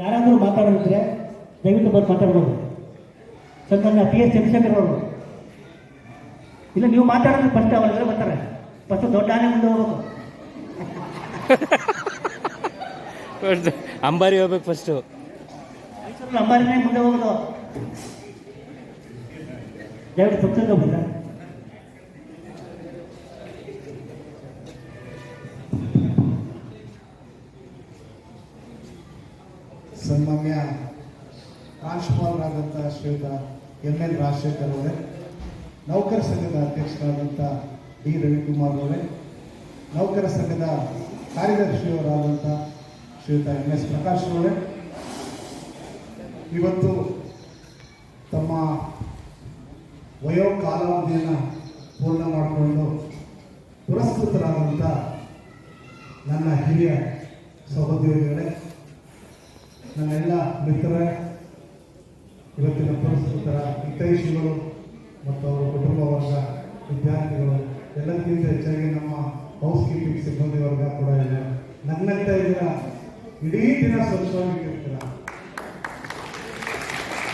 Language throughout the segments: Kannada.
ಯಾರಾದರೂ ಮಾತಾಡಿದ್ರೆ ದಯವಿಟ್ಟು ಬಂದು ಮಾತಾಡ್ಬೋದು. ಸನ್ಮಾನ್ಯ PS ಚಂದ್ರಶೇಖರ್ ಅವರು, ಇಲ್ಲ ನೀವು ಮಾತಾಡೋದು ಫಸ್ಟ್ ಅವರೆಲ್ಲ ಬರ್ತಾರೆ. ಫಸ್ಟ್ ದೊಡ್ಡ ಆನೆ ಮುಂದೆ ಹೋಗ್ಬೇಕು, ಅಂಬಾರಿ ಹೋಗ್ಬೇಕು ಫಸ್ಟು. ಅಂಬಾರಿನೇ ಮುಂದೆ ಹೋಗೋದು. ದಯವಿಟ್ಟು ಪಕ್ಷದ ಹೋಗ್ಬೇಕ. ಸನ್ಮಾನ್ಯ ಪ್ರಾಂಶುಪಾಲರಾದಂಥ ಶ್ರೀಯುತ ML ರಾಜಶೇಖರ್ ಅವರೇ, ನೌಕರ ಸಂಘದ ಅಧ್ಯಕ್ಷರಾದಂಥ D ರವಿಕುಮಾರ್ ಅವರೇ, ನೌಕರ ಸಂಘದ ಕಾರ್ಯದರ್ಶಿಯವರಾದಂಥ ಶ್ರೀಯುತ MS ಪ್ರಕಾಶ್ ಅವರೇ, ಇವತ್ತು ತಮ್ಮ ವಯೋಕಾಲಾವಧಿಯನ್ನು ಪೂರ್ಣ ಮಾಡಿಕೊಂಡು ಪುರಸ್ಕೃತರಾದಂಥ ನನ್ನ ಹಿರಿಯ ಸಹೋದ್ಯೋಗಿಗಳೇ, ನನ್ನೆಲ್ಲ ಮಿತ್ರರೇ, ಇವತ್ತಿನ ಪುರಸ್ಕೃತರ ಹಿತೈಷಿಗಳು ಮತ್ತು ಅವರ ಕುಟುಂಬ ವರ್ಗ, ವಿದ್ಯಾರ್ಥಿಗಳು, ಎಲ್ಲಕ್ಕಿಂತ ಹೆಚ್ಚಾಗಿ ನಮ್ಮ ಹೌಸ್ ಕೀಪಿಂಗ್ ಸಿಬ್ಬಂದಿ ವರ್ಗ ಕೂಡ ಇದೆ. ನನ್ನಂತ ಇದ್ದೀರ, ಇಡೀ ದಿನ ಸ್ವಚ್ಛವಾಗಿರ್ತೀರ.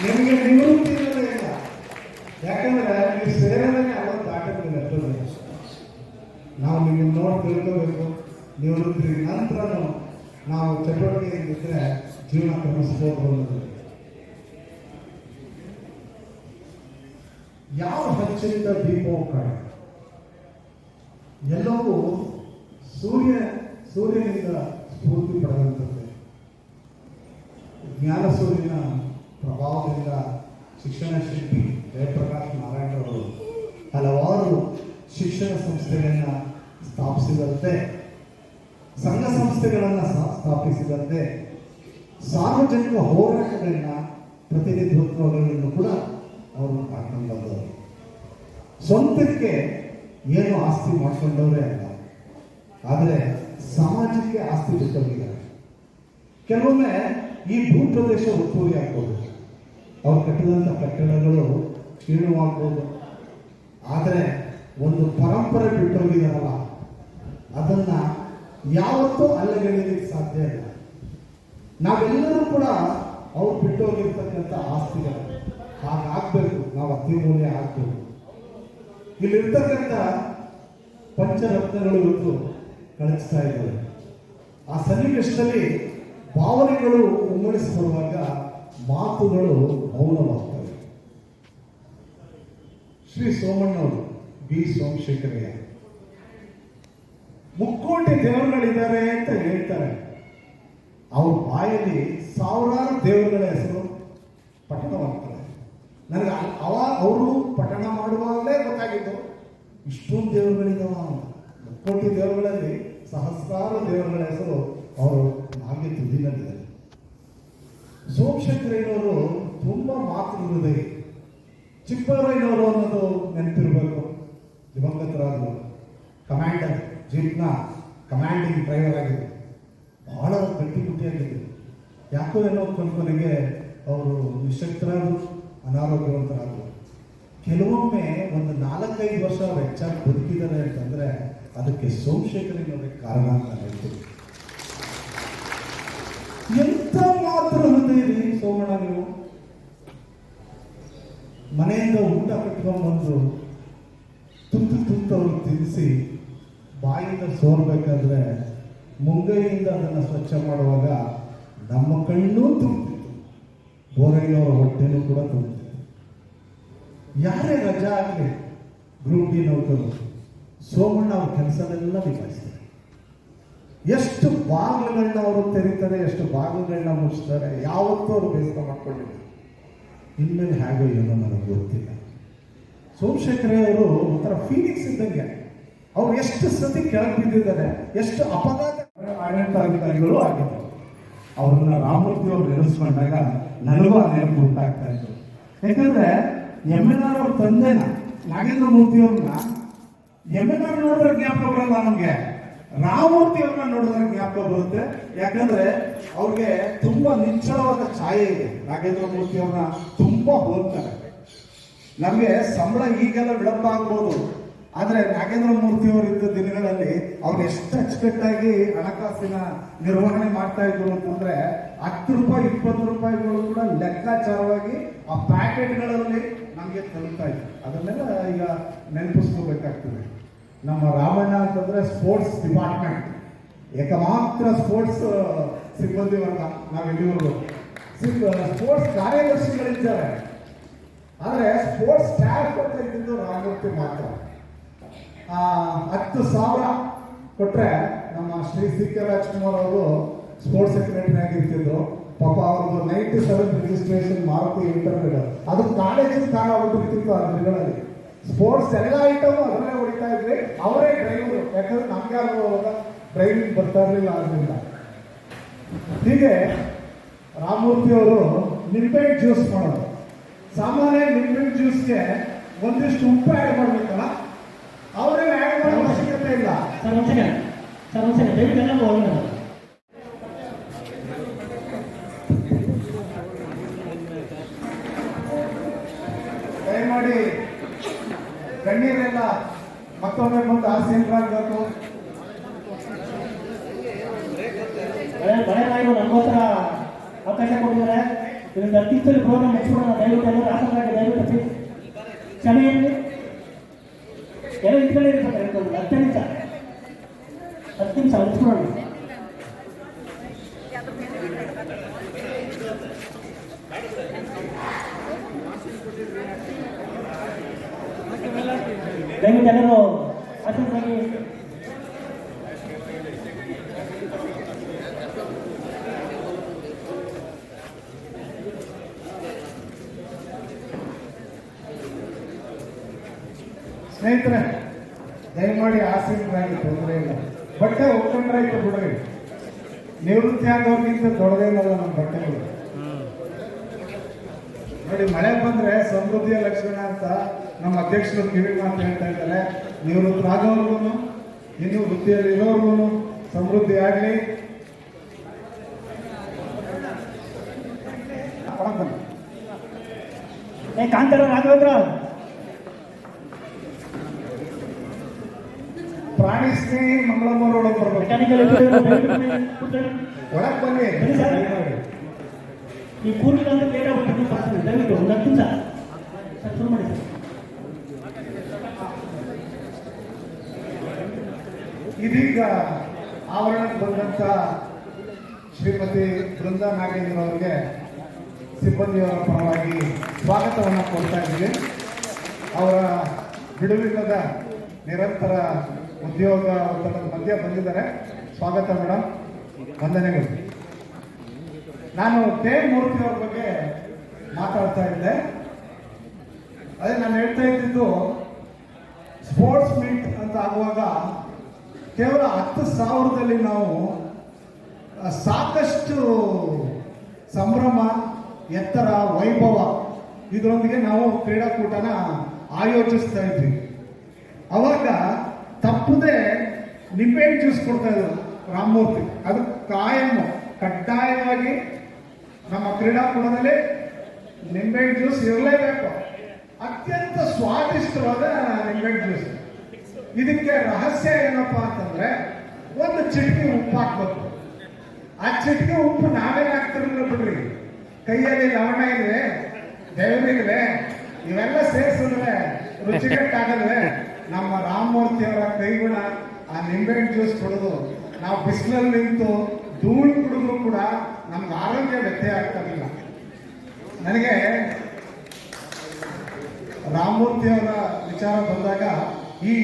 ನಿಮಗೆ ನಿವೃತ್ತಿ ಇರೋದೇ ಇಲ್ಲ, ಯಾಕಂದ್ರೆ ನೀವು ಸೇರೋದನ್ನೇ ಅವತ್ತು ದಾಟಕ್ಕಿಲ್ಲ. ನಾವು ನಿಮ್ಮನ್ನು ನೋಡಿ ತಿಳ್ಕೋಬೇಕು. ನಿವೃತ್ತಿ ನಂತರನೂ ನಾವು ಚಟುವಟಿಕೆಯಿಂದಿದ್ರೆ ಜೀವನ ಕ್ರಮಿಸ್ಬೋದು ಅನ್ನೋದು. ಯಾವ ಹಚ್ಚಿದ ದೀಪವು ಕಾಣೆ, ಎಲ್ಲವೂ ಸೂರ್ಯನಿಂದ ಸ್ಫೂರ್ತಿ ಪಡೆದಂಥದ್ದೇ. ಜ್ಞಾನ ಸೂರ್ಯನ ಪ್ರಭಾವದಿಂದ ಶಿಕ್ಷಣ ಶಿಲ್ಪಿ ಜಯಪ್ರಕಾಶ್ ನಾರಾಯಣ ಅವರು ಹಲವಾರು ಶಿಕ್ಷಣ ಸಂಸ್ಥೆಗಳನ್ನು ಸ್ಥಾಪಿಸಿದಂತೆ, ಸಂಘ ಸಂಸ್ಥೆಗಳನ್ನು ಸ್ಥಾಪಿಸಿದಂತೆ, ಸಾರ್ವಜನಿಕ ಹೋರಾಟಗಳನ್ನ ಪ್ರತಿನಿಧಿತ್ವಗಳನ್ನು ಕೂಡ ಅವರು ಮಾಡ್ಕೊಂಡು ಬಂದವರು. ಸ್ವಂತಕ್ಕೆ ಏನು ಆಸ್ತಿ ಮಾಡ್ಕೊಂಡವರೇ ಅಲ್ಲ, ಆದರೆ ಸಮಾಜಕ್ಕೆ ಆಸ್ತಿ ಬಿಟ್ಟವರಿದ್ದಾರೆ. ಕೆಲವೊಮ್ಮೆ ಈ ಭೂಪ್ರದೇಶ ಒತ್ತುವರಿ ಆಗ್ಬೋದು, ಅವ್ರು ಕಟ್ಟಿದಂಥ ಕಟ್ಟಡಗಳು ಕ್ಷೀಣವಾಗ್ಬೋದು, ಆದರೆ ಒಂದು ಪರಂಪರೆ ಬಿಟ್ಟೋಗಿದಾರಲ್ಲ, ಅದನ್ನ ಯಾವತ್ತೂ ಅಲ್ಲಗೆಳೆಯಲಿಕ್ಕೆ ಸಾಧ್ಯ ಇಲ್ಲ. ನಾವೆಲ್ಲರೂ ಕೂಡ ಅವ್ರು ಬಿಟ್ಟೋಗಿರ್ತಕ್ಕಂಥ ಆಸ್ತಿಗಳು ಹಾಗಾಗಬೇಕು, ನಾವು ಅತಿಮೂಲ್ಯ ಆಗಬೇಕು. ಇಲ್ಲಿರ್ತಕ್ಕಂಥ ಪಂಚರತ್ನಗಳು ಇವತ್ತು ಕಳಿಸ್ತಾ ಇದ್ದಾರೆ. ಆ ಸನ್ನಿವೇಶದಲ್ಲಿ ಭಾವನೆಗಳು ಉಮ್ಮಳಿಸಿ ಬರುವಾಗ ಮಾತುಗಳು ಮೌನವಾಗ್ತವೆ. ಶ್ರೀ ಸೋಮಣ್ಣವರು, B ಸೋಮಶೇಖರಯ್ಯ, ಮುಕ್ಕೋಟಿ ದೇವರುಗಳಿದ್ದಾರೆ ಅಂತ ಹೇಳ್ತಾರೆ. ಅವ್ರ ಬಾಯಲ್ಲಿ ಸಾವಿರಾರು ದೇವರುಗಳ ಹೆಸರು ಪಠಣವಾಗ್ತದೆ. ನನಗೆ ಅವರು ಪಠಣ ಮಾಡುವಾಗಲೇ ಗೊತ್ತಾಗಿತ್ತು, ಇಷ್ಟೊಂದು ದೇವರುಗಳಿದಾವ. ಮುಕ್ಕೋಟಿ ದೇವರುಗಳಲ್ಲಿ ಸಹಸ್ರಾರು ದೇವರುಗಳ ಹೆಸರು ಅವರು ಹಾಗೆ ತುದಿನಲ್ಲಿದ್ದಾರೆ. ಸೋಮಶೇಖರಯ್ಯನವರು ತುಂಬಾ ಮಾತೃ ಹೃದಯ. ಚಿಕ್ಕಬಳ್ಳಾಪುರಯ್ಯನವರು ಅನ್ನೋದು ನೆನಪಿರಬೇಕು. ದಿವಂಗತರಾದರು, ಕಮಾಂಡರ್, ಜೀಪ್ನ ಕಮಾಂಡಿಂಗ್ ಡ್ರೈವರ್ ಆಗಿದ್ದರು. ಬಹಳ ಗಟ್ಟಿಮುಟ್ಟಿಯಾಗಿದ್ದರು. ಯಾಕೋ ಏನೋ ಕೊನೆಗೆ ಅವರು ನಿಶಕ್ತರಾದರು, ಅನಾರೋಗ್ಯವಂತರಾದರು. ಕೆಲವೊಮ್ಮೆ ಒಂದು 4-5 ವರ್ಷ ಅವ್ರು ಹೆಚ್ಚಾಗಿ ಬದುಕಿದ್ದಾರೆ ಅಂತಂದ್ರೆ ಅದಕ್ಕೆ ಸೋಮಶೇಖರಯ್ಯನವರಿಗೆ ಕಾರಣ ಅಂತ ಹೇಳ್ತೀವಿ. ಎಂಥ ಮಾತ್ರ ಹೃದಯ ರೀ ಸೋಮಣ್ಣ ನೀವು. ಮನೆಯಿಂದ ಊಟ ಕಟ್ಕೊಂಡ್ಬಂದು ತುತ್ತು ಅವ್ರು ತಿನ್ನಿಸಿ ಬಾಯಿಂದ ಸೋರ್ಬೇಕಾದ್ರೆ ಮುಂಗೈಯಿಂದ ಅದನ್ನು ಸ್ವಚ್ಛ ಮಾಡುವಾಗ ನಮ್ಮ ಕಣ್ಣೂ ತುಂಬಿತ್ತು, ಬೋರಯ್ಯನವರ ಹೊಟ್ಟೆನೂ ಕೂಡ ತುಂಬಿತ್ತು. ಯಾರೇ ರಜಾ ಆಗಲಿ, ಗ್ರೂಪ್ ಡಿ ನೌಕರು, ಸೋಮಣ್ಣ ಅವ್ರ ಕೆಲಸನೆಲ್ಲ ನಿಭಾಯಿಸ್ತಾರೆ. ಎಷ್ಟು ಬಾಗಿಲುಗಳನ್ನ ಅವರು ತೆರೀತಾರೆ, ಎಷ್ಟು ಬಾಗಿಲುಗಳನ್ನ ಮುಚ್ತಾರೆ. ಯಾವತ್ತೂ ಅವರು ಬೇಸರ ಮಾಡ್ಕೊಂಡಿಲ್ಲ. ಇನ್ಮೇಲೆ ಹೇಗೋ ಏನೋ ನನಗೆ ಗೊತ್ತಿಲ್ಲ. ಸೋಮಶೇಖರಯ್ಯ ಅವರು ಒಂಥರ ಫೀಲಿಂಗ್ಸ್ ಇದ್ದಂಗೆ. ಅವ್ರು ಎಷ್ಟು ಸತಿ ಕೆಳಗೆ ಬಿದ್ದಿದ್ದಾರೆ, ಎಷ್ಟು ಅಪಘಾತ ಆಡಳಿತಾಧಿಕಾರಿಗಳು ಆಗಿದ್ದಾರೆ. ಅವ್ರನ್ನ ರಾಮಮೂರ್ತಿ ಅವರು ನೆನೆಸ್ಕೊಂಡಾಗ ನನಗೂ ಆ ನೆನಪು ಉಂಟಾಗ್ತಾ ಇತ್ತು. ಯಾಕಂದ್ರೆ MNR ಅವ್ರ ತಂದೆನ, ನಾಗೇಂದ್ರ ಮೂರ್ತಿ ಅವ್ರನ್ನ MNR ನೋಡಿದ್ರೆ ಜ್ಞಾಪಕ ಬರಲ್ಲ ನಮ್ಗೆ, ರಾಮಮೂರ್ತಿ ಅವ್ರನ್ನ ನೋಡಿದ್ರೆ ಜ್ಞಾಪಕ ಬರುತ್ತೆ. ಯಾಕಂದ್ರೆ ಅವ್ರಿಗೆ ತುಂಬಾ ನಿಚ್ಚಳವಾದ ಛಾಯೆ ಇದೆ. ನಾಗೇಂದ್ರ ಮೂರ್ತಿ ಅವ್ರನ್ನ ತುಂಬಾ ಹೋಗ್ತಾರೆ. ನಮಗೆ ಸಂಬಳ ಈಗೆಲ್ಲ ವಿಳಂಬ ಆಗ್ಬೋದು, ಆದರೆ ನಾಗೇಂದ್ರ ಮೂರ್ತಿ ಅವರು ಇದ್ದ ದಿನಗಳಲ್ಲಿ ಅವ್ರು ಎಷ್ಟು ಅಚ್ಚುಕಟ್ಟಾಗಿ ಹಣಕಾಸಿನ ನಿರ್ವಹಣೆ ಮಾಡ್ತಾ ಇದ್ರು ಅಂತಂದ್ರೆ 10 ರೂಪಾಯಿ ಲೆಕ್ಕಾಚಾರವಾಗಿ ಆ ಪ್ಯಾಕೆಟ್ಗಳಲ್ಲಿ ನಮಗೆ ತಲುಪ್ತಾ ಇದೆ. ಅದನ್ನೆಲ್ಲ ಈಗ ನೆನಪಿಸ್ಕೋಬೇಕಾಗ್ತದೆ. ನಮ್ಮ ರಾಮಣ್ಣ ಅಂತಂದ್ರೆ ಸ್ಪೋರ್ಟ್ಸ್ ಡಿಪಾರ್ಟ್ಮೆಂಟ್, ಏಕಮಾತ್ರ ಸ್ಪೋರ್ಟ್ಸ್ ಸಿಬ್ಬಂದಿ ವರ್ಗ ನಾವೆಲ್ಲಿವರೆಗೂ. ಸ್ಪೋರ್ಟ್ಸ್ ಕಾರ್ಯದರ್ಶಿಗಳಿದ್ದಾರೆ, ಆದರೆ ಸ್ಪೋರ್ಟ್ಸ್ ಸ್ಟಾಫ್ ಅಂತ ಇದ್ದಿದ್ದು ರಾಮಮೂರ್ತಿ ಮಾತ್ರ. 10,000 ಕೊಟ್ಟರೆ ನಮ್ಮ ಶ್ರೀ ಸಿ ಕೆ ರಾಜ್ಕುಮಾರ್ ಅವರು ಸ್ಪೋರ್ಟ್ಸ್ ಸೆಕ್ರೆಟರಿ ಆಗಿರ್ತಿದ್ರು. ಪಾಪ ಅವ್ರದ್ದು 97 ರಿಜಿಸ್ಟ್ರೇಷನ್ ಮಾರುತಿ ಇಂಟರ್ವ್ಯೂ, ಅದು ಕಾಲೇಜಿನ ಕಾಲ ಆಗ್ಬಿಟ್ಟಿರ್ತಿತ್ತು ಆ ದಿನಗಳಲ್ಲಿ. ಸ್ಪೋರ್ಟ್ಸ್ ಎಲ್ಲ ಐಟಮ್ ಅದನ್ನೇ ಹೊಡಿತಾ ಇದ್ವಿ. ಅವರೇ ಡ್ರೈವರು, ಯಾಕಂದ್ರೆ ನಮ್ಗೆ ಅವಾಗ ಡ್ರೈವಿಂಗ್ ಬರ್ತಾ ಇರಲಿಲ್ಲ. ಆದ್ರಿಂದ ಹೀಗೆ ರಾಮಮೂರ್ತಿ ಅವರು ನಿಂಬೆಹಣ್ಣು ಜ್ಯೂಸ್ ಮಾಡೋದು. ಸಾಮಾನ್ಯ ನಿಂಬೆಹಣ್ಣು ಜ್ಯೂಸ್ಗೆ ಒಂದಿಷ್ಟು ಉಪ್ಪು ಆ್ಯಡ್ ಮಾಡಬೇಕಲ್ಲ, ಅವರೇನು ಆ್ಯಡ್ ಮಾಡೋ ಅವಶ್ಯಕತೆ ಇಲ್ಲ. ಸರ್ ಒಂದು ಸೆಕೆಂಡ್ ದಯವಿಟ್ಟು ಎಲ್ಲ ಹೋಗಿ. ದಯಮಾಡಿ ಗಣ್ಯರೆಲ್ಲ ಮತ್ತೊಮ್ಮೆ ಮುಂದೆ ಆಸೀನರಾಗಬೇಕು. ಬಳೆ ನಾಯಿಗಳು ನಮಗೋಸ್ಕರ ಅವಕಾಶ ಕೊಟ್ಟಿದ್ದಾರೆ. ಇದರಿಂದ ಅತ್ಯುತ್ತಮ ಪ್ರೋಗ್ರಾಮ್ ಮುಗಿಸ್ಬಿಡೋಣ. ದಯವಿಟ್ಟು ಎಲ್ಲರೂ ಆಸಕ್ತರಾಗಿ ದಯವಿಟ್ಟು ಕ್ಷಮೆ ಇರಲಿ. ಎಲ್ಲ ಇಟ್ಕೊಳ್ಳಿ ಇರ್ತಾರೆ 10 ನಿಮಿಷ ಮುಗಿಸ್ಬಿಡೋಣ. ದಯವಿಟ್ಟು ಎಲ್ಲರೂ ಆಸಕ್ತರಾಗಿ ಸ್ನೇಹಿತರೆ, ದಯಮಾಡಿ ಆಸೀನರಾಗಿ ತೊಂದರೆ ಇಲ್ಲ. ಬಟ್ಟೆ ಒಪ್ಕೊಂಡ್ರಾಯ್ತು ಬಿಡ್ರಿ. ನಿವೃತ್ತಿ ಆಗೋರ್ಗಿಂತ ದೊಡ್ಡದೇನಲ್ಲ ನಮ್ಮ ಬಟ್ಟೆಗಳು. ನೋಡಿ, ಮಳೆ ಬಂದ್ರೆ ಸಮೃದ್ಧಿಯ ಲಕ್ಷಣ ಅಂತ ನಮ್ಮ ಅಧ್ಯಕ್ಷರು ಕಿವಿ ಮಾತು ಹೇಳ್ತಾ ಇದ್ದಾರೆ. ನಿವೃತ್ತರಾಗೋರ್ಗು ಇನ್ನು ವೃತ್ತಿಯಲ್ಲಿ ಇರೋರ್ಗು ಸಮೃದ್ಧಿ ಆಗಲಿ. ಕಾಂತಾರ ರಾಘವೇಂದ್ರ ಪ್ರಾಣಿ ಸ್ನೇಹಿ ಮಂಗಳಮ್ಮ ರೋಡ್ ಬರ್ಬೇಕು. ಒಳಗೆ ಬನ್ನಿ. ಈ ಕೂರ್ಲಿಲ್ಲ ಅಂದ್ರೆ ಲೇಟ್ ಆಗ್ಬಿಟ್ಟು ದಯವಿಟ್ಟು ಒಂದು 10 ನಿಮಿಷ ಸರ್ ಶುರು ಮಾಡಿ. ಇದೀಗ ಆವರಣಕ್ಕೆ ಬಂದಂತ ಶ್ರೀಮತಿ ಬೃಂದಾ ನಾಗೇಂದ್ರ ಅವರಿಗೆ ಸಿಬ್ಬಂದಿಯವರ ಪರವಾಗಿ ಸ್ವಾಗತವನ್ನು ಕೊಡ್ತಾ ಇದ್ದೀವಿ. ಅವರ ಬಿಡುವಿಲ್ಲದ ನಿರಂತರ ಉದ್ಯೋಗ ಒತ್ತಡದ ಮಧ್ಯೆ ಬಂದಿದ್ದಾರೆ. ಸ್ವಾಗತ ಮೇಡಮ್, ವಂದನೆಗಳು. ನಾನು ಕೆ ಮೂರ್ತಿ ಅವ್ರ ಬಗ್ಗೆ ಮಾತಾಡ್ತಾ ಇದ್ದೆ. ಅದೇ ನಾನು ಹೇಳ್ತಾ ಇದ್ದಿದ್ದು, ಸ್ಪೋರ್ಟ್ಸ್ ಮೀಟ್ ಅಂತ ಆಗುವಾಗ ಕೇವಲ 10,000ದಲ್ಲಿ ನಾವು ಸಾಕಷ್ಟು ಸಂಭ್ರಮ, ಎತ್ತರ, ವೈಭವ ಇದರೊಂದಿಗೆ ನಾವು ಕ್ರೀಡಾಕೂಟನ ಆಯೋಜಿಸ್ತಾ ಇದ್ವಿ. ಅವಾಗ ತಪ್ಪದೆ ನಿಂಬೆಹಣ್ಣು ಜ್ಯೂಸ್ ಕೊಡ್ತಾ ಇದ್ರು ರಾಮಮೂರ್ತಿ. ಅದು ಕಾಯಂ ಕಡ್ಡಾಯವಾಗಿ ನಮ್ಮ ಕ್ರೀಡಾಕೂಟದಲ್ಲಿ ನಿಂಬೆಹಣ್ಣು ಜ್ಯೂಸ್ ಇರಲೇಬೇಕು. ಅತ್ಯಂತ ಸ್ವಾದಿಷ್ಟವಾದ ನಿಂಬೆಹಣ್ಣು ಜ್ಯೂಸ್. ಇದಕ್ಕೆ ರಹಸ್ಯ ಏನಪ್ಪಾ ಅಂತಂದ್ರೆ, ಒಂದು ಚಿಟಿಕೆ ಉಪ್ಪು ಹಾಕ್ಬೇಕು. ಆ ಚಿಟಿಕೆ ಉಪ್ಪು ನಾವೇನು ಹಾಕ್ತಿರಲಿಲ್ಲ ಬಿಡ್ರಿ. ಕೈಯಲ್ಲಿ ಲವಣ ಇಲ್ವೇ, ಬೆವರಿಲ್ವೇ, ಇವೆಲ್ಲ ಸೇರಿಸಿದ್ರೆ ರುಚಿಕಟ್ಟಾಗಲ್ವೇ? ನಮ್ಮ ರಾಮಮೂರ್ತಿ ಅವರ ಕೈಗುಣ ಆ ನಿಂಬೆಹಣ್ಣು ಜ್ಯೂಸ್ ಕುಡಿದು ನಾವು ಬಿಸಿಲಲ್ಲಿ ನಿಂತು ಧೂಳು ಕುಡಿದ್ರು ಕೂಡ ನಮ್ಗೆ ಆರೋಗ್ಯ ವ್ಯತ್ಯಯ ಆಗ್ತಿರಲಿಲ್ಲ. ನನಗೆ ರಾಮಮೂರ್ತಿ ಅವರ ವಿಚಾರ ಬಂದಾಗ ಈ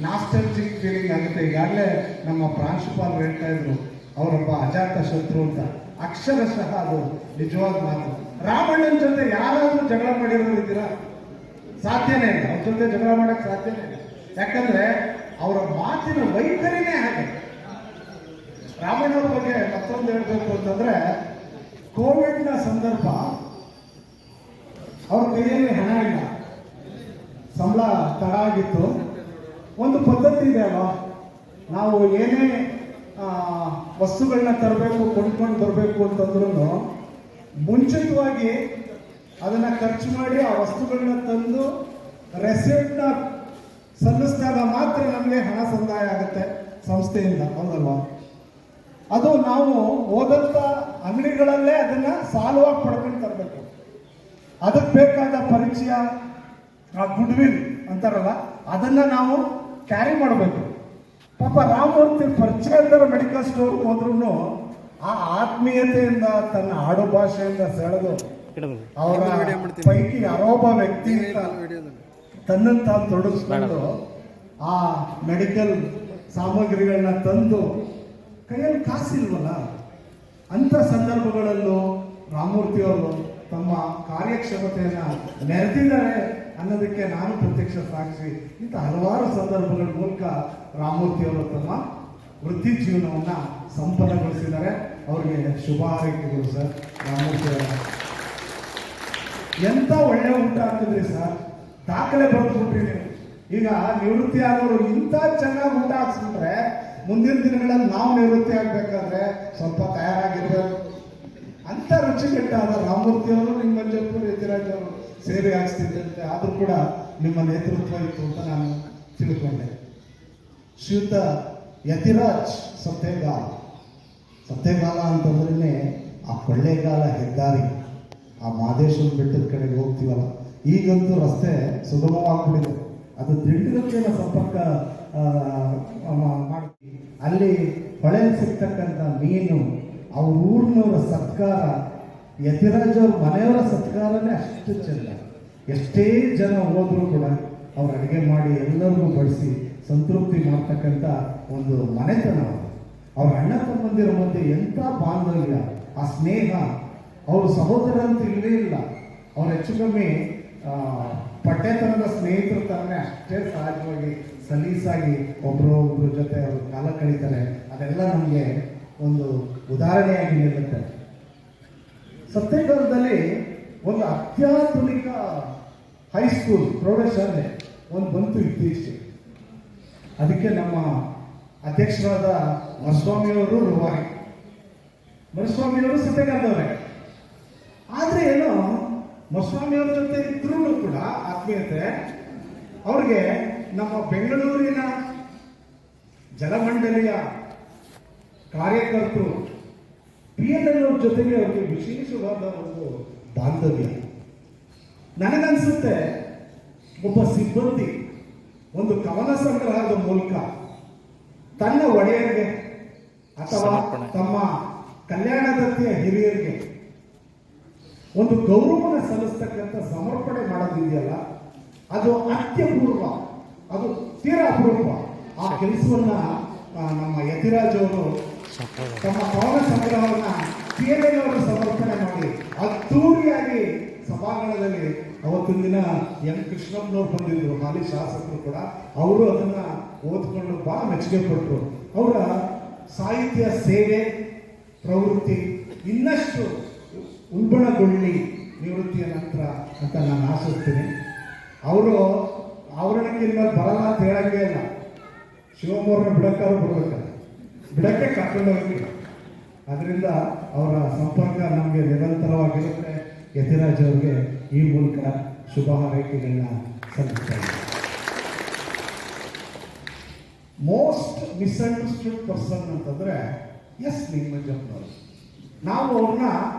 ನಾಸ್ಟಲ್ಜಿಕ್ ಫೀಲಿಂಗ್ ಆಗುತ್ತೆ. ಈಗಾಗಲೇ ನಮ್ಮ ಪ್ರಾಂಶುಪಾಲರು ಹೇಳ್ತಾ ಇದ್ರು, ಅವರೊಬ್ಬ ಅಜಾತ ಶತ್ರು ಅಂತ. ಅಕ್ಷರಶಃ ಅದು ನಿಜವಾದ ಮಾತು. ರಾಮಣ್ಣನ ಜೊತೆ ಯಾರಾದ್ರೂ ಜಗಳ ಮಾಡಿರೋರು ಇದ್ದೀರಾ? ಸಾಧ್ಯನೇ ಇಲ್ಲ. ಅವ್ರ ಜೊತೆ ಜಗಳ ಮಾಡಕ್ ಸಾಧ್ಯನೇ ಇಲ್ಲ. ಯಾಕಂದ್ರೆ ಅವರ ಮಾತಿನ ವೈಖರಿನೇ ಹಾಗೆ. ರಾಮಣ್ಣವ್ರ ಬಗ್ಗೆ ಮತ್ತೊಂದು ಹೇಳ್ಬೇಕು ಅಂತಂದ್ರೆ, ಕೋವಿಡ್ನ ಸಂದರ್ಭ, ಅವ್ರ ಕೈಯಲ್ಲಿ ಹಣ ಇಲ್ಲ, ಸಂಬಳ ತಡ ಆಗಿತ್ತು. ಒಂದು ಪದ್ಧತಿ ಇದೆ ಅಲ್ವಾ, ನಾವು ಏನೇ ವಸ್ತುಗಳನ್ನ ತರಬೇಕು, ಕೊಂಡ್ಕೊಂಡು ಬರಬೇಕು ಅಂತಂದ್ರೂ ಮುಂಚಿತವಾಗಿ ಅದನ್ನ ಖರ್ಚು ಮಾಡಿ ಆ ವಸ್ತುಗಳನ್ನ ತಂದು ರೆಸಿಪ್ಟ್ನ ಸಲ್ಲಿಸಿದಾಗ ಮಾತ್ರ ನಮಗೆ ಹಣ ಸಂದಾಯ ಆಗುತ್ತೆ ಸಂಸ್ಥೆಯಿಂದ, ಹೌದಲ್ವಾ? ಅದು ನಾವು ಹೋದಂಥ ಅಂಗಡಿಗಳಲ್ಲೇ ಅದನ್ನ ಸಾಲವಾಗಿ ಪಡ್ಕೊಂಡು ತರಬೇಕು. ಅದಕ್ಕೆ ಬೇಕಾದ ಪರಿಚಯ, ಆ ಗುಡ್ ವಿಲ್ ಅಂತಾರಲ್ಲ, ಅದನ್ನ ನಾವು ಕ್ಯಾರಿ ಮಾಡಬೇಕು. ಪಾಪ ರಾಮಮೂರ್ತಿ ಪರಿಚಯ ಇದ್ದರೆ ಮೆಡಿಕಲ್ ಸ್ಟೋರ್ ಹೋದ್ರೂ ಆ ಆತ್ಮೀಯತೆಯಿಂದ ತನ್ನ ಆಡು ಭಾಷೆಯಿಂದ ಸೆಳೆದು ಅವರ ಪೈಕಿ ಯಾರೊಬ್ಬ ವ್ಯಕ್ತಿ ತನ್ನನ್ನು ತಾನು ತೊಡಗಿಸ್ಕೊಂಡು ಆ ಮೆಡಿಕಲ್ ಸಾಮಗ್ರಿಗಳನ್ನ ತಂದು ಕೈಯಲ್ಲಿ ಕಾಸಿಲ್ವಲ್ಲ ಅಂಥ ಸಂದರ್ಭಗಳಲ್ಲೂ ರಾಮಮೂರ್ತಿಯವರು ತಮ್ಮ ಕಾರ್ಯಕ್ಷಮತೆಯನ್ನು ಮೆರೆದಿದ್ದಾರೆ ಅನ್ನೋದಕ್ಕೆ ನಾನು ಪ್ರತ್ಯಕ್ಷ ಸಾಕ್ಷಿ. ಇಂಥ ಹಲವಾರು ಸಂದರ್ಭಗಳ ಮೂಲಕ ರಾಮಮೂರ್ತಿಯವರು ತಮ್ಮ ವೃತ್ತಿ ಜೀವನವನ್ನು ಸಂಪನ್ನಗೊಳಿಸಿದ್ದಾರೆ. ಅವರಿಗೆ ಶುಭ ಹಾರೈಕೆಗಳು ಸರ್. ರಾಮಮೂರ್ತಿಯವರ ಎಂಥ ಒಳ್ಳೆ ಊಟ ಹಾಕಿದ್ರಿ ಸರ್, ದಾಖಲೆ ಬರೆದ್ಬಿಟ್ರಿ ನೀವು. ಈಗ ನಿವೃತ್ತಿ ಆದವರು ಇಂಥ ಚೆನ್ನಾಗಿ ಊಟ ಹಾಕ್ಸ್ಬಿಟ್ರೆ ಮುಂದಿನ ದಿನಗಳಲ್ಲಿ ನಾವು ನಿವೃತ್ತಿ ಆಗ್ಬೇಕಾದ್ರೆ ಸ್ವಲ್ಪ ತಯಾರಾಗಿರ್ಬೇಕು. ಅಂತ ರುಚಿಕಟ್ಟಾದ ರಾಮಮೂರ್ತಿಯವರು ನಿಮ್ಮ ಮಂಜಪ್ಪರು ಯತಿರಾಜ್ ಅವರು ಸೇವೆ ಹಾಕ್ಸ್ತಿದ್ದಂತೆ, ಆದರೂ ಕೂಡ ನಿಮ್ಮ ನೇತೃತ್ವ ಇತ್ತು ಅಂತ ನಾನು ತಿಳ್ಕೊಂಡೆ. ಶ್ರೀಯುತ ಯತಿರಾಜ್ ಸತ್ಯಗಾಲ ಅಂತಂದ್ರೆ ಆ ಕೊಳ್ಳೇಗಾಲ ಹೆದ್ದಾರಿ, ಆ ಮಹದೇಶ್ವರ ಬೆಟ್ಟದ ಕಡೆಗೆ ಹೋಗ್ತೀವಲ್ಲ, ಈಗಂತೂ ರಸ್ತೆ ಸುಗಮವಾಗ್ಬಿಟ್ಟಿದೆ. ಅದು ದಿಢೀರಕ್ಕೆ ಸಂಪರ್ಕ ಮಾಡಿ ಅಲ್ಲಿ ಹೊಳೆಯಲ್ಲಿ ಸಿಗ್ತಕ್ಕಂಥ ಮೀನು, ಅವ್ರ ಊರಿನವರ ಸತ್ಕಾರ, ಯತಿರಾಜ್ ಅವ್ರ ಮನೆಯವರ ಸತ್ಕಾರನೇ ಅಷ್ಟು ಚೆಂದ. ಎಷ್ಟೇ ಜನ ಹೋದ್ರೂ ಕೂಡ ಅವ್ರು ಅಡುಗೆ ಮಾಡಿ ಎಲ್ಲರಿಗೂ ಬಡಿಸಿ ಸಂತೃಪ್ತಿ ಮಾಡ್ತಕ್ಕಂಥ ಒಂದು ಮನೆತನ. ಅವ್ರ ಅಣ್ಣ ತಮ್ಮಂದಿರ ಮಧ್ಯೆ ಎಂಥ ಬಾಂಧವ್ಯ, ಆ ಸ್ನೇಹ. ಅವರು ಸಹೋದರಂತೂ ಇಲ್ಲೇ ಇಲ್ಲ. ಅವ್ರು ಹೆಚ್ಚು ಕಮ್ಮಿ ಪಠ್ಯೇತನದ ಸ್ನೇಹಿತರ ಥರನೇ ಅಷ್ಟೇ ಸಹಜವಾಗಿ ಸಲೀಸಾಗಿ ಒಬ್ಬರ ಜೊತೆ ಅವರು ಕಾಲ ಕಳೀತಾರೆ. ಅದೆಲ್ಲ ನಮಗೆ ಒಂದು ಉದಾಹರಣೆಯಾಗಿ ನಿಲ್ಲುತ್ತೆ. ಸತ್ಯಗಾಲದಲ್ಲಿ ಒಂದು ಅತ್ಯಾಧುನಿಕ ಹೈಸ್ಕೂಲ್ ಪ್ರೌಢಶಾಲೆ ಒಂದು ಬಂತು ಇತ್ತೀಚೆಗೆ. ಅದಕ್ಕೆ ನಮ್ಮ ಅಧ್ಯಕ್ಷರಾದ ಮರುಸ್ವಾಮಿಯವರು ರೂವಾರಿ, ಮರುಸ್ವಾಮಿಯವರು ಸತ್ಯಗಾಲದವರೇ. ಆದರೆ ಏನೋ ಮರುಸ್ವಾಮಿಯವರ ಜೊತೆ ಇದ್ರೂ ಕೂಡ ಆತ್ಮೀಯತೆ. ಅವ್ರಿಗೆ ನಮ್ಮ ಬೆಂಗಳೂರಿನ ಜಲಮಂಡಳಿಯ ಕಾರ್ಯಕರ್ತರು PNL ಅವ್ರ ಜೊತೆಗೆ ಅವ್ರಿಗೆ ವಿಶೇಷವಾದ ಒಂದು ಬಾಂಧವ್ಯ. ನನಗನ್ಸುತ್ತೆ ಒಬ್ಬ ಸಿಬ್ಬಂದಿ ಒಂದು ಕವನ ಸಂಗ್ರಹದ ಮೂಲಕ ತನ್ನ ಒಡೆಯರಿಗೆ ಅಥವಾ ತಮ್ಮ ಕಲ್ಯಾಣದತ್ತಿಯ ಹಿರಿಯರಿಗೆ ಒಂದು ಗೌರವನ ಸಲ್ಲಿಸ್ತಕ್ಕಂಥ ಸಮರ್ಪಣೆ ಮಾಡೋದಿದೆಯಲ್ಲ, ಅದು ಅತ್ಯಪೂರ್ವ, ಅದು ತೀರಾ ಅಪರೂಪ. ಆ ಕೆಲಸವನ್ನ ನಮ್ಮ ಯತಿರಾಜ್ ಅವರು ತಮ್ಮ ಕವನ ಸಂಗ್ರಹವನ್ನ PNL ಅವರು ಸಮರ್ಪಣೆ ಮಾಡಿ ಅದ್ದೂರಿಯಾಗಿ ಸಭಾಂಗಣದಲ್ಲಿ ಅವತ್ತಿನ ದಿನ ಎನ್ ಕೃಷ್ಣಪ್ಪನವ್ರು ಬಂದಿದ್ರು, ಹಾಲಿ ಶಾಸಕರು ಕೂಡ. ಅವರು ಅದನ್ನ ಓದ್ಕೊಂಡು ಬಹಳ ಮೆಚ್ಚುಗೆ ಪಟ್ಟರು. ಅವರ ಸಾಹಿತ್ಯ ಸೇವೆ ಪ್ರವೃತ್ತಿ ಇನ್ನಷ್ಟು ಉಲ್ಬಣಗೊಳ್ಳಿ ನಿವೃತ್ತಿಯ ನಂತರ ಅಂತ ನಾನು ಆಶಿಸ್ತೀನಿ. ಅವರು ಆವರಣಕ್ಕೆ ಇನ್ಮೇಲೆ ಬರಲ್ಲ ಅಂತ ಹೇಳಂಗೇ ಇಲ್ಲ. ಶಿವಮೊಗ್ಗನ ಬಿಡಕ್ಕಾದ್ರು ಬರ್ಬೇಕಲ್ಲ, ಬಿಡಕ್ಕೆ ಕರ್ಕೊಂಡು ಹೋಗಿಲ್ಲ. ಅದರಿಂದ ಅವರ ಸಂಪರ್ಕ ನಮಗೆ ನಿರಂತರವಾಗಿರುತ್ತೆ. ಯತಿರಾಜ್ ಅವರಿಗೆ ಈ ಮೂಲಕ ಶುಭ ಹಾರೈಕೆಗಳನ್ನ ಸಲ್ಲಿಸ್ತಾ ಇದ್ದೀನಿ. ಮೋಸ್ಟ್ ಮಿಸ್ಅಂಡರ್ಸ್ಟುಡ್ ಪರ್ಸನ್ ಅಂತಂದ್ರೆ ಎಸ್ ನಿಮ್ಮಜ್ಜಪ್ಪನವರು. ನಾವು ಅವ್ರನ್ನ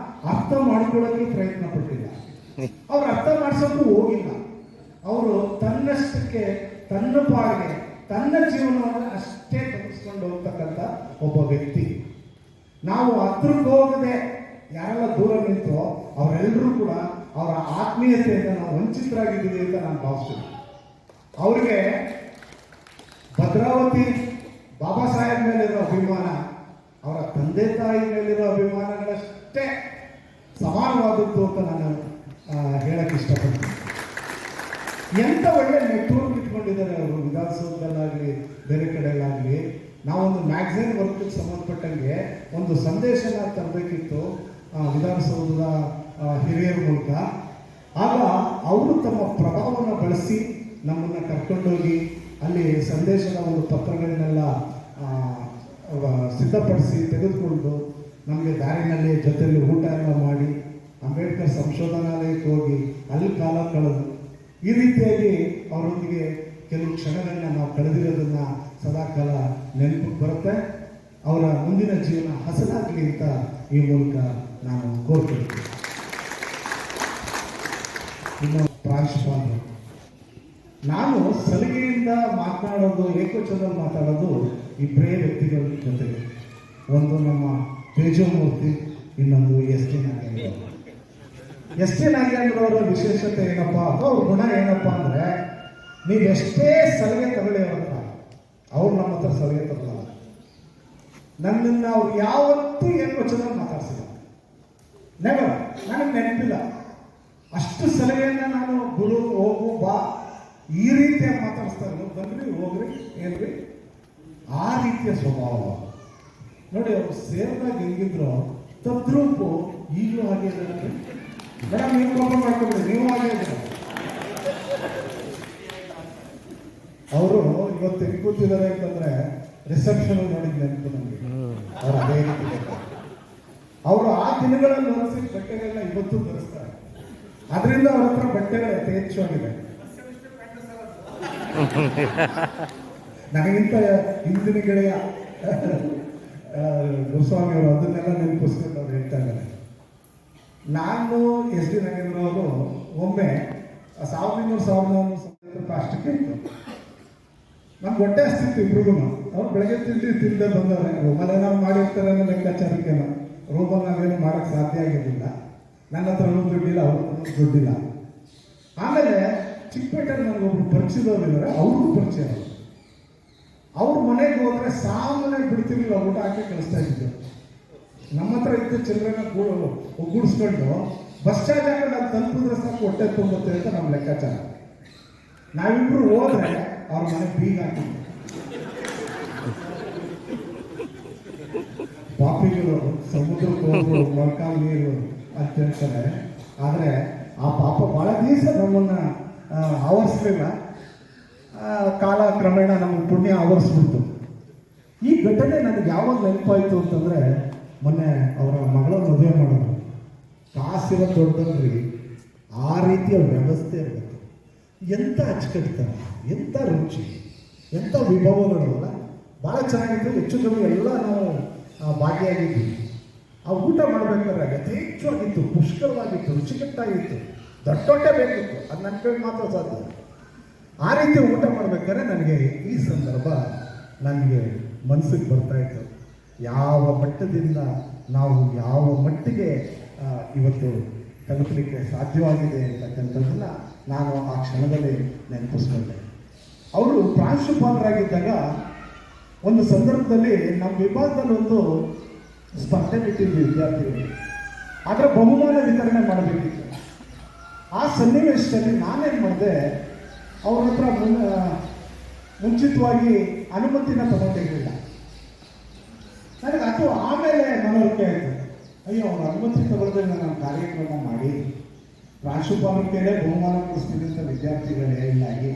ಅರ್ಥ ಮಾಡ್ಕೊಳ್ಳೋಕೆ ಪ್ರಯತ್ನ ಪಟ್ಟಿಲ್ಲ, ಅವ್ರು ಅರ್ಥ ಮಾಡಿಸೋಕ್ಕೂ ಹೋಗಿಲ್ಲ. ಅವರು ತನ್ನಷ್ಟಕ್ಕೆ ತನ್ನ ಪಾಡಿಗೆ ತನ್ನ ಜೀವನವನ್ನು ಅಷ್ಟೇ ತೊಡಗಿಸ್ಕೊಂಡು ಹೋಗ್ತಕ್ಕಂಥ ಒಬ್ಬ ವ್ಯಕ್ತಿ. ನಾವು ಹತ್ರಕ್ಕೆ ಹೋಗದೆ ಯಾರೆಲ್ಲ ದೂರ ನಿಂತೋ ಅವರೆಲ್ಲರೂ ಕೂಡ ಅವರ ಆತ್ಮೀಯತೆಯಿಂದ ನಾವು ವಂಚಿತರಾಗಿದ್ದೀವಿ ಅಂತ ನಾನು ಭಾವಿಸ್ತೀನಿ. ಅವ್ರಿಗೆ ಭದ್ರಾವತಿ ಬಾಬಾ ಸಾಹೇಬ್ ಮೇಲಿರೋ ಅಭಿಮಾನ ಅವರ ತಂದೆ ತಾಯಿ ಮೇಲಿರೋ ಅಭಿಮಾನಗಳಷ್ಟೇ ಸಮಾನವಾದದ್ದು ಅಂತ ನಾನು ಹೇಳಕ್ಕೆ ಇಷ್ಟಪಡ್ತೀನಿ. ಎಂಥ ಒಳ್ಳೆ ನೆಟ್ವರ್ಕ್ ಇಟ್ಕೊಂಡಿದ್ದಾರೆ ಅವರು, ವಿಧಾನಸೌಧದಲ್ಲಾಗಲಿ ಬೇರೆ ಕಡೆಯಲ್ಲಾಗಲಿ. ನಾವೊಂದು ಮ್ಯಾಗ್ಝಿನ್ ವರ್ಕ್ಗೆ ಸಂಬಂಧಪಟ್ಟಂಗೆ ಒಂದು ಸಂದೇಶನ ತರಬೇಕಿತ್ತು ವಿಧಾನಸೌಧದ ಹಿರಿಯರ ಮೂಲಕ. ಆಗ ಅವರು ತಮ್ಮ ಪ್ರಭಾವವನ್ನು ಬಳಸಿ ನಮ್ಮನ್ನು ಕರ್ಕೊಂಡೋಗಿ ಅಲ್ಲಿ ಸಂದೇಶದ ಒಂದು ಪತ್ರಗಳನ್ನೆಲ್ಲ ಸಿದ್ಧಪಡಿಸಿ ತೆಗೆದುಕೊಂಡು ನಮಗೆ ದಾರಿನಲ್ಲಿ ಜೊತೆಯಲ್ಲಿ ಊಟ ಎಲ್ಲ ಮಾಡಿ ಅಂಬೇಡ್ಕರ್ ಸಂಶೋಧನಾಲಯಕ್ಕೆ ಹೋಗಿ ಅಲ್ಲಿ ಕಾಲ ಕಳೆದು ಈ ರೀತಿಯಾಗಿ ಅವರೊಂದಿಗೆ ಕೆಲವು ಕ್ಷಣಗಳನ್ನ ನಾವು ಕಳೆದಿರೋದನ್ನ ಸದಾಕಾಲ ನೆನಪಿಗೆ ಬರುತ್ತೆ. ಅವರ ಮುಂದಿನ ಜೀವನ ಹಸನಾಗಲಿ ಅಂತ ಈ ಮೂಲಕ ನಾನು ಕೋರ್ಕೊಳ್ತೀನಿ. ಇನ್ನು ಪ್ರಾಂಶುಪಾಲರು. ನಾನು ಸಲಿಗೆಯಿಂದ ಮಾತನಾಡೋದು, ಏಕವಚನದಲ್ಲಿ ಮಾತಾಡೋದು ಇಬ್ಬರೇ ವ್ಯಕ್ತಿಗಳ ಜೊತೆಗೆ. ಒಂದು ನಮ್ಮ ತೇಜಮೂರ್ತಿ, ಇನ್ನೊಂದು S T Nagendra. S T Nagendra ಅವರ ವಿಶೇಷತೆ ಏನಪ್ಪ, ಅವ್ರ ಗುಣ ಏನಪ್ಪ ಅಂದರೆ, ನೀವು ಎಷ್ಟೇ ಸಲಿಗೆ ತಗೊಳ್ಳಿ ಅವ್ರ ಹತ್ರ, ಅವ್ರು ನಮ್ಮ ಹತ್ರ ಸಲಿಗೆ ತಗೊಳ್ಳಲ್ಲ. ನನ್ನನ್ನು ಅವ್ರು ಯಾವತ್ತೂ ಏಕವಚನದಲ್ಲಿ ಮಾತಾಡ್ಸಿಲ್ಲ, ನೆವರ್. ನನಗೆ ನೆನಪಿಲ್ಲ ಅಷ್ಟು ಸಲಹೆಯನ್ನ ನಾನು ಗುರು ಹೋಗು ಬಾ ಈ ರೀತಿಯಾಗಿ ಮಾತಾಡಿಸ್ತಾ ಇದ್ರು. ಬಂದ್ರಿ ಹೋಗ್ರಿ ಏನ್ರಿ ಆ ರೀತಿಯ ಸ್ವಭಾವ. ನೋಡಿ ಅವ್ರು ಸೇರಿದಾಗ ಹೆಂಗಿದ್ರು ತದ್ರೂಪು ಈಗಲೂ ಹಾಗೆ ಇದ್ದಾರೆ. ಮೇಡಮ್ ನೀವು ಕೋಪ ಮಾಡ್ಕೊಂಡ್ರಿ, ನೀವು ಹಾಗೆ ಇದ್ದೀರ. ಅವರು ಇವತ್ತು ಹೆಂಗ್ ಕೂತಿದ್ದಾರೆ ಅಂತಂದ್ರೆ ರಿಸೆಪ್ಷನ್ ನೋಡಿದ್ ನೆನಪು ನಮಗೆ. ಅವ್ರು ಅದೇ ರೀತಿ ಅವರು ಆ ದಿನಗಳಲ್ಲಿ ಧರಿಸಿದ ಬಟ್ಟೆಗಳನ್ನ ಇವತ್ತು ಧರಿಸ್ತಾರೆ. ಅದರಿಂದ ಅವ್ರ ಹತ್ರ ಬಟ್ಟೆಗಳು ಯಥೇಚ್ಛವಾಗಿದೆ. ನನಗಿಂತ ಹಿಂದಿನ ಗೆಳೆಯ ಗುರುಸ್ವಾಮಿ ಅವರು ಅದನ್ನೆಲ್ಲ ನೆನಪಿಸ್ಕೊಂಡು ಅವ್ರು ಹೇಳ್ತಾ ಇದ್ದಾರೆ. ನಾನು ಎಸ್ ಡಿ ನಾಗೇಂದ್ರ ಅವರು ಒಮ್ಮೆ 1900 ಅಷ್ಟಕ್ಕೆ ಇತ್ತು. ನಮ್ಗೆ ಹೊಟ್ಟೆ ಹಸ್ತಿತ್ತು ಇಬ್ರಿಗೂ. ಅವ್ರು ಬೆಳಗ್ಗೆ ತಿಂದೆ ಬಂದವ್ರೆ. ರೂಮಲ್ಲಿ ನಾವು ಮಾಡಿರ್ತಾರೆ ಅನ್ನೋ ಲೆಕ್ಕಾಚಾರಕ್ಕೆಲ್ಲ ರೂಮಲ್ಲಿ ನಾವೇನು ಮಾಡೋಕ್ಕೆ ಸಾಧ್ಯ ಆಗಿರಲಿಲ್ಲ. ನನ್ನ ಹತ್ರ ದುಡ್ಡಿಲ್ಲ, ಅವ್ರ ದುಡ್ಡಿಲ್ಲ. ಆಮೇಲೆ ಚಿಕ್ಕಪೇಟೆಯಲ್ಲಿ ನನಗೊಬ್ರು ಪರಿಚಯದವ್ರಿದ್ದಾರೆ, ಅವ್ರಿಗೂ ಪರಿಚಯ. ಅವ್ರ ಮನೆಗೆ ಹೋದ್ರೆ ಸಾಮಾನ್ಯ ಬಿಡ್ತಿರ್ಲಿಲ್ಲ, ಊಟ ಹಾಕಿ ಕಳಿಸ್ತಾ ಇದ್ದಿದ್ದು. ನಮ್ಮ ಹತ್ರ ಇದ್ದು ಚಿಲ್ಲರೆನ ಒಗ್ಗೂಡಿಸ್ಕೊಂಡು ಬಸ್ ಸ್ಟ್ಯಾಂಡ್ ಹಾಕೊಂಡು ಅಲ್ಲಿ ತಲುಪಿದ್ರೆ ಸಾಕು ಹೊಟ್ಟೆ ತುಂಬುತ್ತೆ ಅಂತ ನಮ್ಮ ಲೆಕ್ಕಾಚಾರ. ನಾವಿಬ್ರು ಹೋದ್ರೆ ಅವ್ರ ಮನೆ ಬೀಗ ಹಾಕಿದ್ವಿ. ಪಾಪಿಗಳು ಸಮುದ್ರಕ್ಕೆ ಹೋಗು ಮೊಳಕಾಲ್ ನೀರು ಅಂತ ಹೇಳ್ತಾರೆ. ಆದರೆ ಆ ಪಾಪ ಭಾಳ ದಿವಸ ನಮ್ಮನ್ನು ಆವರಿಸ್ಲಿಲ್ಲ. ಕಾಲ ಕ್ರಮೇಣ ನಮಗೆ ಪುಣ್ಯ ಆವರಿಸ್ಬಿಡ್ತು. ಈ ಘಟನೆ ನನಗೆ ಯಾವಾಗ ನೆನಪಾಯಿತು ಅಂತಂದರೆ, ಮೊನ್ನೆ ಅವರ ಮಗಳ ಮದುವೆ ಮಾಡೋದು. ಕಾಸಿರೋ ದೊಡ್ಡದ್ರಿ ಆ ರೀತಿಯ ವ್ಯವಸ್ಥೆ ಇರಬೇಕು. ಎಂಥ ಅಚ್ಚುಕಟ್ಟುತ್ತಾರೆ, ಎಂಥ ರುಚಿ, ಎಂಥ ವಿಭವಗಳಲ್ಲ. ಭಾಳ ಚೆನ್ನಾಗಿತ್ತು. ಹೆಚ್ಚು ಕಮ್ಮಿ ಎಲ್ಲ ನಾವು ಭಾಗಿಯಾಗಿದ್ವಿ. ಆ ಊಟ ಮಾಡಬೇಕಾದ್ರೆ ಯಥೇಚ್ಛವಾಗಿತ್ತು, ಪುಷ್ಕರವಾಗಿತ್ತು, ರುಚಿಕಟ್ಟಾಗಿತ್ತು, ದೊಡ್ಡ ಬೇಕಿತ್ತು. ಅದು ನನ್ನ ಕೈ ಮಾತ್ರ ಸಾಧ್ಯ. ಆ ರೀತಿ ಊಟ ಮಾಡಬೇಕಾದ್ರೆ ನನಗೆ ಈ ಸಂದರ್ಭ ನನಗೆ ಮನಸ್ಸಿಗೆ ಬರ್ತಾಯಿತ್ತು. ಯಾವ ಮಟ್ಟದಿಂದ ನಾವು ಯಾವ ಮಟ್ಟಿಗೆ ಇವತ್ತು ತಲುಪಲಿಕ್ಕೆ ಸಾಧ್ಯವಾಗಿದೆ ಅಂತಕ್ಕಂಥದ್ದನ್ನು ನಾನು ಆ ಕ್ಷಣದಲ್ಲಿ ನೆನಪಿಸ್ಕೊಂಡೆ. ಅವರು ಪ್ರಾಂಶುಪಾಲರಾಗಿದ್ದಾಗ ಒಂದು ಸಂದರ್ಭದಲ್ಲಿ ನಮ್ಮ ವಿಭಾಗದಲ್ಲಿ ಒಂದು ಸ್ಪರ್ಧೆ ಬಿಟ್ಟಿದ್ವಿ ವಿದ್ಯಾರ್ಥಿಗಳು. ಅದರ ಬಹುಮಾನ ವಿತರಣೆ ಮಾಡಬೇಕಿತ್ತು. ಆ ಸನ್ನಿವೇಶದಲ್ಲಿ ನಾನೇನು ಮಾಡಿದೆ, ಅವ್ರ ಹತ್ರ ಮುಂಚಿತವಾಗಿ ಅನುಮತಿನ ತಗೊಂಡಿರಲಿಲ್ಲ. ನನಗೆ ಅದು ಆಮೇಲೆ ಮನವರಿಕೆ ಆಯಿತು. ಅಯ್ಯೋ, ಅವ್ರ ಅನುಮತಿ ತಗೊಳ್ದೆ ನಾನು ಕಾರ್ಯಕ್ರಮ ಮಾಡಿ ಪ್ರಾಂಶುಪಾಲರ ಕೈಲೇ ಬಹುಮಾನ ಕೊಡಿಸ್ತೀನಿ ಅಂತ ವಿದ್ಯಾರ್ಥಿಗಳೇ ಇಲ್ಲಾಗಿ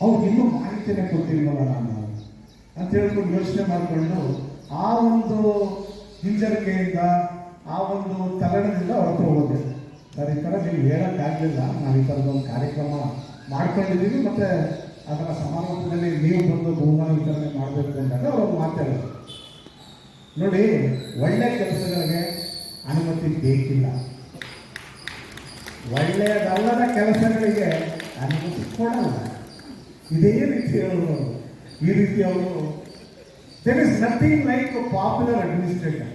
ಅವ್ರಿಗೆ ಇನ್ನೂ ಮಾಹಿತಿನೇ ಕೊಟ್ಟಿಲ್ವಲ್ಲ ನಾನು ಅಂತ ಹೇಳ್ಕೊಂಡು ಯೋಚನೆ ಮಾಡಿಕೊಂಡು ಆ ಒಂದು ಹಿಂಜರಿಕೆಯಿಂದ, ಆ ಒಂದು ತಲ್ಲಣದಿಂದ ಅವ್ರ ಹತ್ರ ಹೋದೆ. ಸರ್, ಈ ಥರ ನೀವು ಹೇಳೋಕ್ಕಾಗಲಿಲ್ಲ, ನಾವು ಈ ಥರದೊಂದು ಕಾರ್ಯಕ್ರಮ ಮಾಡ್ಕೊಂಡಿದ್ದೀವಿ, ಮತ್ತು ಅದರ ಸಮಾರೋಪದಲ್ಲಿ ನೀವು ಬಂದು ಬಹುಮಾನ ವಿತರಣೆ ಮಾಡಬೇಕು ಅಂದಾಗ ಅವ್ರು ಮಾತಾಡೋದು. ನೋಡಿ, ಒಳ್ಳೆಯ ಕೆಲಸಗಳಿಗೆ ಅನುಮತಿ ಬೇಕಿಲ್ಲ, ಒಳ್ಳೆಯದಲ್ಲದ ಕೆಲಸಗಳಿಗೆ ಅನುಮತಿ ಕೊಡಲ್ಲ. ಇದೇ ರೀತಿ ಅವರು, ಈ ರೀತಿ ಅವರು, there is nothing like popular administrator.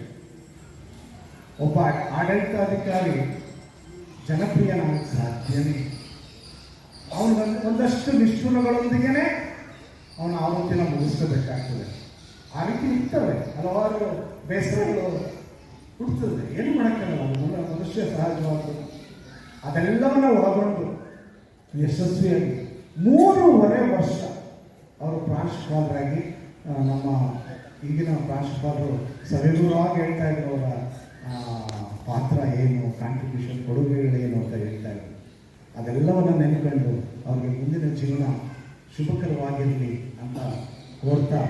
ಒಬ್ಬ ಆಡಳಿತಾಧಿಕಾರಿ ಜನಪ್ರಿಯನಾಗಕ್ಕೆ ಸಾಧ್ಯನೇ. ಅವನ ಒಂದಷ್ಟು ನಿಷ್ಠುರಗಳೊಂದಿಗೆ ಅವನ ಆವತ್ತಿನ ಮುಗಿಸ್ಕೋಬೇಕಾಗ್ತದೆ. ಆ ರೀತಿ ಇರ್ತವೆ, ಹಲವಾರು ಬೇಸರಗಳು ಹುಡ್ತದೆ. ಏನು ಮಾಡೋಕ್ಕಾಗಲ್ಲ, ಮನುಷ್ಯ ಸಹಜವಾಗ್ತದೆ. ಅದೆಲ್ಲವನ್ನು ಒಳಗೊಂಡು ಯಶಸ್ವಿಯಾಗಿ 3.5 ವರ್ಷ ಅವರು ಪ್ರಾಂಶುಪಾಲರಾಗಿ, ನಮ್ಮ ಈಗಿನ ಪ್ರಾಂಶುಪಾಲರು ಸವಿವರವಾಗಿ ಹೇಳ್ತಾ ಇದ್ರು ಅವರ ಪಾತ್ರ ಏನು, ಕಾಂಟ್ರಿಬ್ಯೂಷನ್, ಕೊಡುಗೆಗಳೇನು ಅಂತ ಹೇಳ್ತಾ ಇದ್ರು. ಅದೆಲ್ಲವನ್ನು ನೆನ್ಕೊಂಡು ಅವ್ರಿಗೆ ಮುಂದಿನ ಜೀವನ ಶುಭಕರವಾಗಿರಲಿ ಅಂತ ಕೋರ್ತಾ,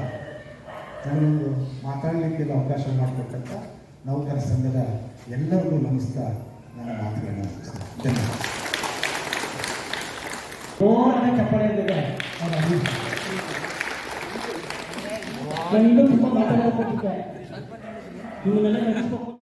ನನಗೊಂದು ಮಾತಾಡಲಿಕ್ಕೆಲ್ಲ ಅವಕಾಶ ಮಾಡಿಕೊಟ್ಟಂಥ ನೌಕರ ಸಂಘದ ಎಲ್ಲರಿಗೂ ನಮಿಸ್ತಾ ನನ್ನ ಮಾತುಗಳನ್ನ ಮುಗಿಸ್ತೇನೆ. ಧನ್ಯವಾದ. ಜೋರಾದ ಚಪ್ಪಾಳೆ ಇದ್ದಿದೆ. ನಾನು ಇನ್ನೂ ತುಂಬ ಮಾತಾಡೋಕೆ ನಿಮ್ಮನ್ನೆಲ್ಲ ನೆನೆಸ್ಬೇಕು.